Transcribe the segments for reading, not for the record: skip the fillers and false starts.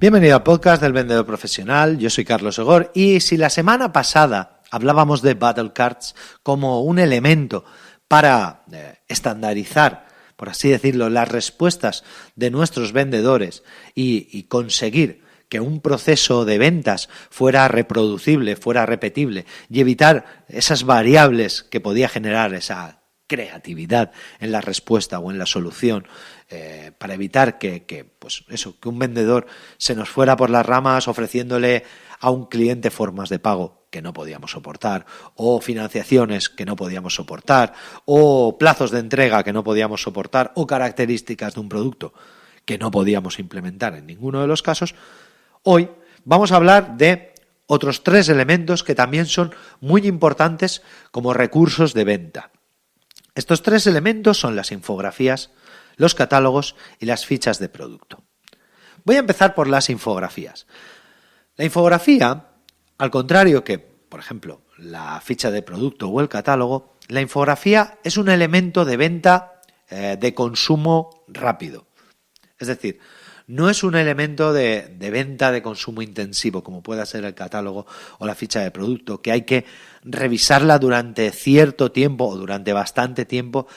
Bienvenido al podcast del vendedor profesional, yo soy Carlos Segor y si la semana pasada hablábamos de Battle Cards como un elemento para estandarizar, por así decirlo, las respuestas de nuestros vendedores y conseguir que un proceso de ventas fuera reproducible, fuera repetible y evitar esas variables que podía generar esa creatividad en la respuesta o en la solución, para evitar que un vendedor se nos fuera por las ramas ofreciéndole a un cliente formas de pago que no podíamos soportar, o financiaciones que no podíamos soportar, o plazos de entrega que no podíamos soportar, o características de un producto que no podíamos implementar en ninguno de los casos. Hoy vamos a hablar de otros 3 elementos que también son muy importantes como recursos de venta. Estos 3 elementos son las infografías, los catálogos y las fichas de producto. Voy a empezar por las infografías. La infografía, al contrario que, por ejemplo, la ficha de producto o el catálogo, la infografía es un elemento de venta de consumo rápido. Es decir, no es un elemento de venta de consumo intensivo como pueda ser el catálogo o la ficha de producto, que hay que revisarla durante cierto tiempo o durante bastante tiempo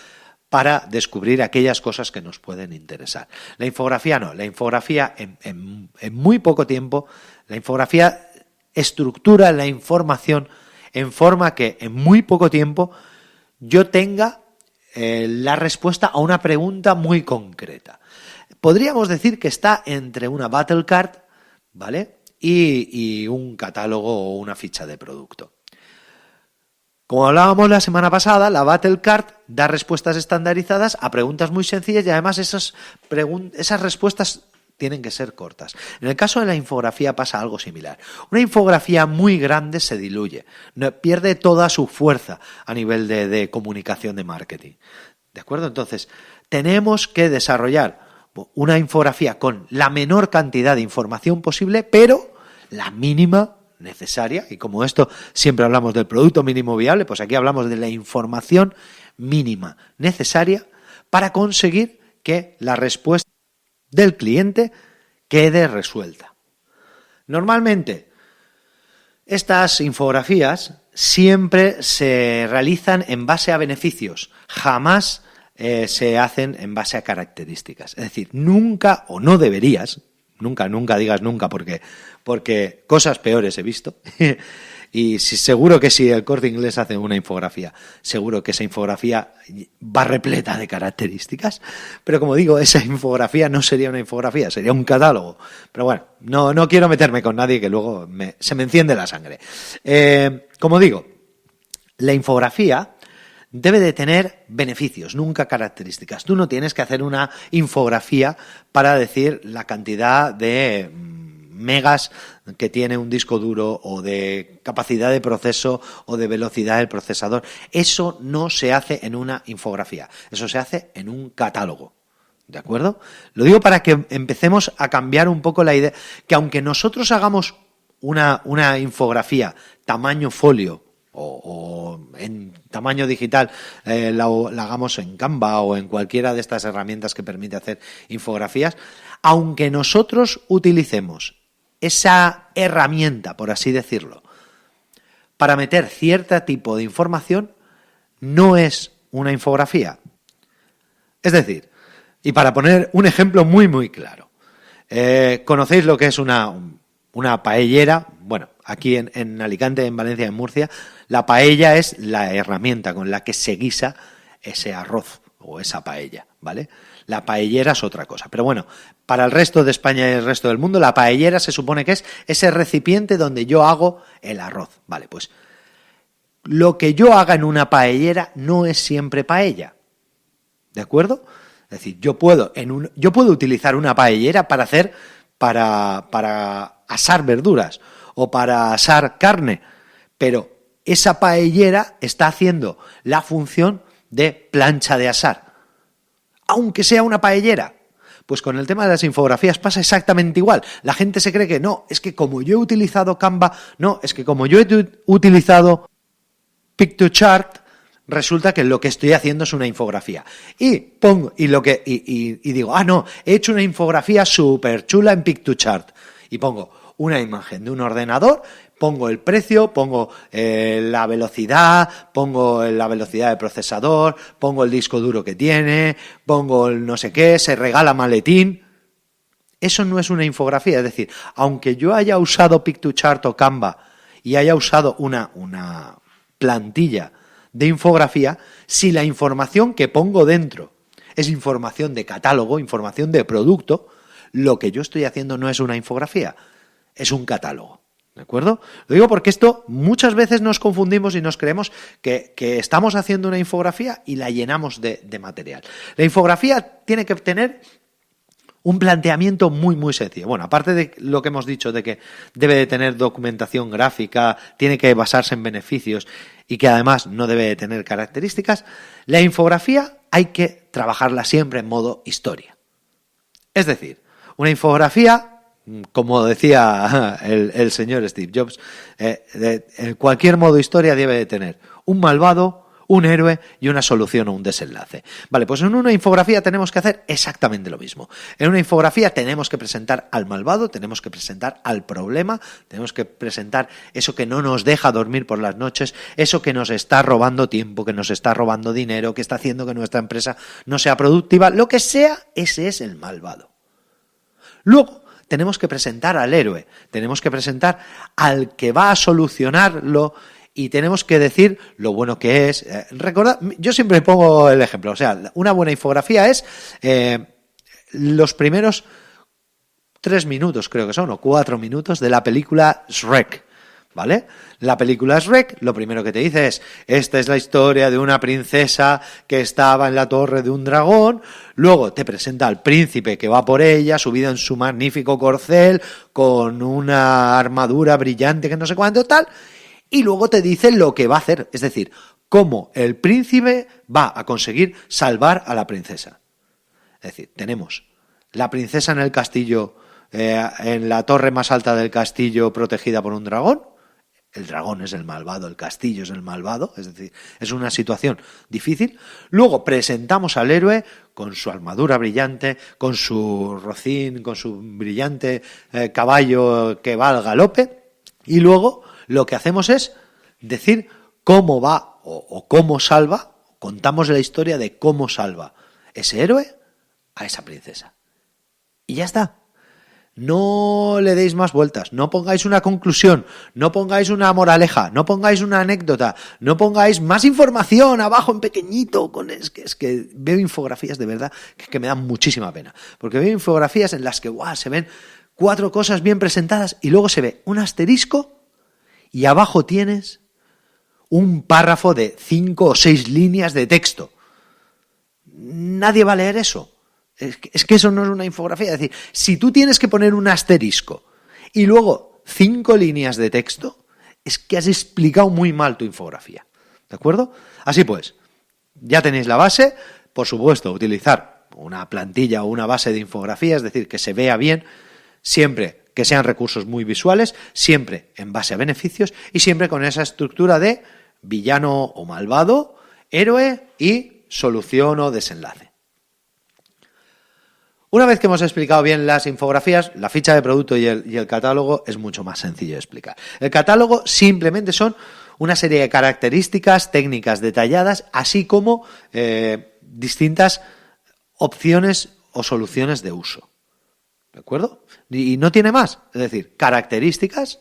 para descubrir aquellas cosas que nos pueden interesar. La infografía no, la infografía en muy poco tiempo, la infografía estructura la información en forma que en muy poco tiempo yo tenga la respuesta a una pregunta muy concreta. Podríamos decir que está entre una battle card, ¿vale? y un catálogo o una ficha de producto. Como hablábamos la semana pasada, la Battle Card da respuestas estandarizadas a preguntas muy sencillas y además esas respuestas tienen que ser cortas. En el caso de la infografía pasa algo similar. Una infografía muy grande se diluye, pierde toda su fuerza a nivel de comunicación de marketing. ¿De acuerdo? Entonces, tenemos que desarrollar una infografía con la menor cantidad de información posible, pero la mínima necesaria, y como esto siempre hablamos del producto mínimo viable, pues aquí hablamos de la información mínima necesaria para conseguir que la respuesta del cliente quede resuelta. Normalmente, estas infografías siempre se realizan en base a beneficios, jamás se hacen en base a características. Es decir, nunca o no deberías, nunca digas nunca porque cosas peores he visto y seguro que si el Corte Inglés hace una infografía, seguro que esa infografía va repleta de características, pero como digo, esa infografía no sería una infografía, sería un catálogo. Pero bueno, no quiero meterme con nadie que luego se me enciende la sangre. Como digo, la infografía debe de tener beneficios, nunca características. Tú no tienes que hacer una infografía para decir la cantidad de megas que tiene un disco duro o de capacidad de proceso o de velocidad del procesador. Eso no se hace en una infografía, eso se hace en un catálogo. ¿De acuerdo? Lo digo para que empecemos a cambiar un poco la idea, que aunque nosotros hagamos una infografía tamaño folio o en tamaño digital, la hagamos en Canva o en cualquiera de estas herramientas que permite hacer infografías, aunque nosotros utilicemos esa herramienta, por así decirlo, para meter cierto tipo de información, no es una infografía. Es decir, y para poner un ejemplo muy muy claro, ¿conocéis lo que es una paellera? Bueno, aquí en Alicante, en Valencia, en Murcia, la paella es la herramienta con la que se guisa ese arroz o esa paella, ¿vale? La paellera es otra cosa. Pero bueno, para el resto de España y el resto del mundo, la paellera se supone que es ese recipiente donde yo hago el arroz. Vale, pues lo que yo haga en una paellera no es siempre paella. ¿De acuerdo? Es decir, yo puedo utilizar una paellera para asar verduras o para asar carne, pero esa paellera está haciendo la función de plancha de asar, aunque sea una paellera. Pues con el tema de las infografías pasa exactamente igual. La gente se cree que no, es que como yo he utilizado Canva, no, es que como yo he utilizado Piktochart, resulta que lo que estoy haciendo es una infografía. Y digo, no, he hecho una infografía súper chula en Piktochart. y pongo una imagen de un ordenador, pongo el precio, pongo la velocidad del procesador, pongo el disco duro que tiene, pongo el no sé qué, se regala maletín. Eso no es una infografía, es decir, aunque yo haya usado Piktochart o Canva y haya usado una plantilla de infografía, si la información que pongo dentro es información de catálogo, información de producto, lo que yo estoy haciendo no es una infografía, es un catálogo. ¿De acuerdo? Lo digo porque esto muchas veces nos confundimos y nos creemos que estamos haciendo una infografía y la llenamos de material. La infografía tiene que tener un planteamiento muy, muy sencillo. Bueno, aparte de lo que hemos dicho de que debe de tener documentación gráfica, tiene que basarse en beneficios y que además no debe de tener características, la infografía hay que trabajarla siempre en modo historia. Es decir, una infografía, como decía el señor Steve Jobs, en cualquier modo historia debe de tener un malvado, un héroe y una solución o un desenlace. Vale, pues en una infografía tenemos que hacer exactamente lo mismo. En una infografía tenemos que presentar al malvado, tenemos que presentar al problema, tenemos que presentar eso que no nos deja dormir por las noches, eso que nos está robando tiempo, que nos está robando dinero, que está haciendo que nuestra empresa no sea productiva, lo que sea, ese es el malvado. Luego tenemos que presentar al héroe, tenemos que presentar al que va a solucionarlo y tenemos que decir lo bueno que es. Recordad, yo siempre pongo el ejemplo, o sea, una buena infografía es los primeros 3 minutos, creo que son, o 4 minutos de la película Shrek, ¿vale? La película Shrek, lo primero que te dice es, esta es la historia de una princesa que estaba en la torre de un dragón, luego te presenta al príncipe que va por ella, subido en su magnífico corcel, con una armadura brillante que no sé cuánto tal, y luego te dice lo que va a hacer, es decir, cómo el príncipe va a conseguir salvar a la princesa. Es decir, tenemos la princesa en el castillo, en la torre más alta del castillo protegida por un dragón. El dragón es el malvado, el castillo es el malvado, es decir, es una situación difícil. Luego presentamos al héroe con su armadura brillante, con su rocín, con su brillante caballo que va al galope, y luego lo que hacemos es decir cómo va o cómo salva, contamos la historia de cómo salva ese héroe a esa princesa. Y ya está. No le deis más vueltas, no pongáis una conclusión, no pongáis una moraleja, no pongáis una anécdota, no pongáis más información abajo en pequeñito. Es que veo infografías de verdad que me dan muchísima pena, porque veo infografías en las que se ven 4 cosas bien presentadas y luego se ve un asterisco y abajo tienes un párrafo de 5 o 6 líneas de texto. Nadie va a leer eso. Es que eso no es una infografía. Es decir, si tú tienes que poner un asterisco y luego 5 líneas de texto, es que has explicado muy mal tu infografía. ¿De acuerdo? Así pues, ya tenéis la base. Por supuesto, utilizar una plantilla o una base de infografía, es decir, que se vea bien, siempre que sean recursos muy visuales, siempre en base a beneficios y siempre con esa estructura de villano o malvado, héroe y solución o desenlace. Una vez que hemos explicado bien las infografías, la ficha de producto y el catálogo es mucho más sencillo de explicar. El catálogo simplemente son una serie de características técnicas detalladas, así como distintas opciones o soluciones de uso. ¿De acuerdo? Y no tiene más, es decir, características.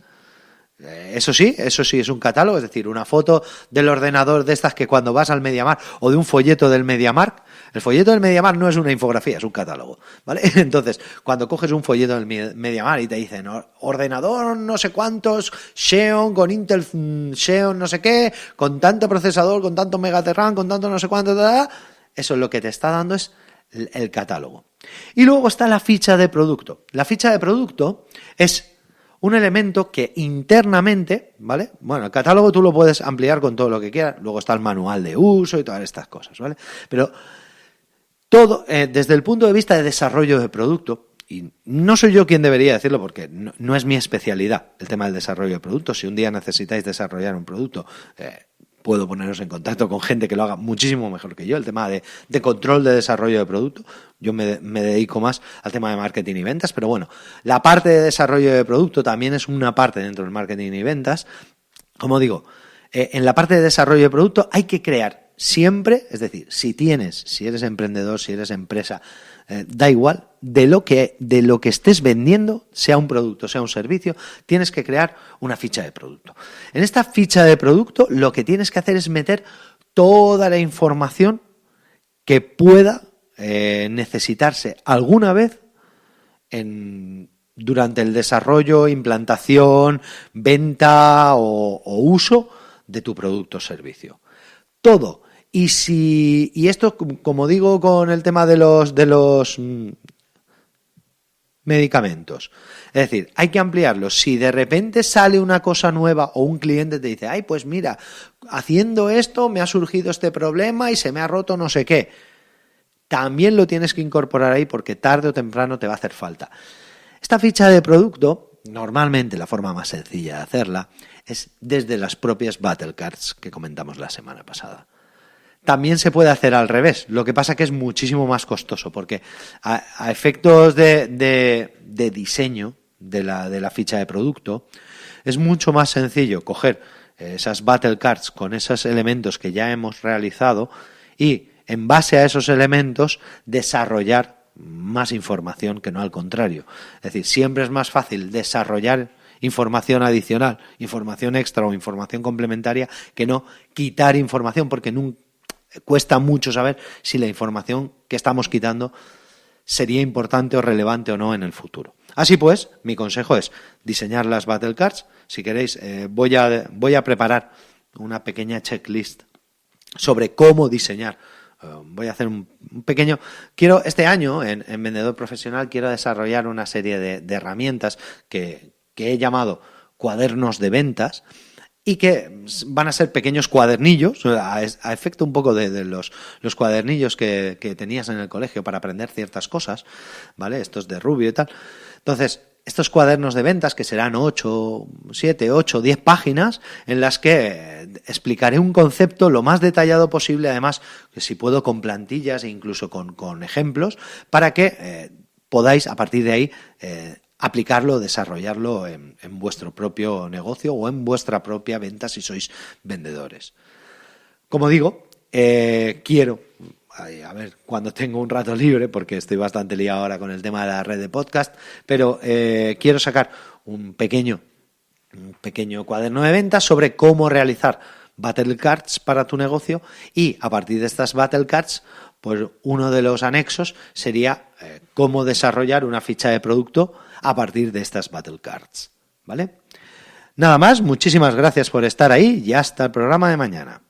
Eso sí es un catálogo, es decir, una foto del ordenador de estas que cuando vas al MediaMarkt o de un folleto del MediaMarkt. El folleto del MediaMarkt no es una infografía, es un catálogo, ¿vale? Entonces, cuando coges un folleto del MediaMarkt y te dicen ordenador no sé cuántos, Xeon, con Intel Xeon no sé qué, con tanto procesador, con tanto mega de RAM, con tanto no sé cuánto, eso es lo que te está dando es el catálogo. Y luego está la ficha de producto. La ficha de producto es un elemento que internamente, ¿vale? Bueno, el catálogo tú lo puedes ampliar con todo lo que quieras. Luego está el manual de uso y todas estas cosas, ¿vale? Pero todo desde el punto de vista de desarrollo de producto, y no soy yo quien debería decirlo porque no es mi especialidad el tema del desarrollo de producto. Si un día necesitáis desarrollar un producto, puedo poneros en contacto con gente que lo haga muchísimo mejor que yo. El tema de control de desarrollo de producto, yo me dedico más al tema de marketing y ventas, pero bueno, la parte de desarrollo de producto también es una parte dentro del marketing y ventas. Como digo, en la parte de desarrollo de producto hay que crear siempre, es decir, si eres emprendedor, si eres empresa, da igual, de lo que estés vendiendo, sea un producto, sea un servicio, tienes que crear una ficha de producto. En esta ficha de producto lo que tienes que hacer es meter toda la información que pueda necesitarse alguna vez durante el desarrollo, implantación, venta o uso de tu producto o servicio. Todo. Y esto, como digo, con el tema de los medicamentos. Es decir, hay que ampliarlo. Si de repente sale una cosa nueva o un cliente te dice, ay, pues mira, haciendo esto me ha surgido este problema y se me ha roto no sé qué. También lo tienes que incorporar ahí porque tarde o temprano te va a hacer falta. Esta ficha de producto, normalmente la forma más sencilla de hacerla es desde las propias Battle Cards que comentamos la semana pasada. También se puede hacer al revés, lo que pasa que es muchísimo más costoso porque a efectos de diseño de la ficha de producto es mucho más sencillo coger esas Battle Cards con esos elementos que ya hemos realizado y en base a esos elementos desarrollar más información que no al contrario. Es decir, siempre es más fácil desarrollar información adicional, información extra o información complementaria que no quitar información porque cuesta mucho saber si la información que estamos quitando sería importante o relevante o no en el futuro. Así pues, mi consejo es diseñar las Battle Cards. Si queréis, voy a preparar una pequeña checklist sobre cómo diseñar. Voy a hacer un pequeño... Este año, en Vendedor Profesional, quiero desarrollar una serie de herramientas que he llamado cuadernos de ventas, y que van a ser pequeños cuadernillos, a efecto un poco de los cuadernillos que tenías en el colegio para aprender ciertas cosas, ¿vale? Estos de Rubio y tal. Entonces, estos cuadernos de ventas que serán 7, 8, 10 páginas en las que explicaré un concepto lo más detallado posible, además que si puedo con plantillas e incluso con ejemplos, para que podáis a partir de ahí aplicarlo, desarrollarlo en vuestro propio negocio o en vuestra propia venta si sois vendedores. Como digo, quiero, a ver, cuando tengo un rato libre, porque estoy bastante liado ahora con el tema de la red de podcast, pero quiero sacar un pequeño cuaderno de ventas sobre cómo realizar Battle Cards para tu negocio y a partir de estas Battle Cards, pues uno de los anexos sería cómo desarrollar una ficha de producto a partir de estas Battle Cards, ¿vale? Nada más, muchísimas gracias por estar ahí y hasta el programa de mañana.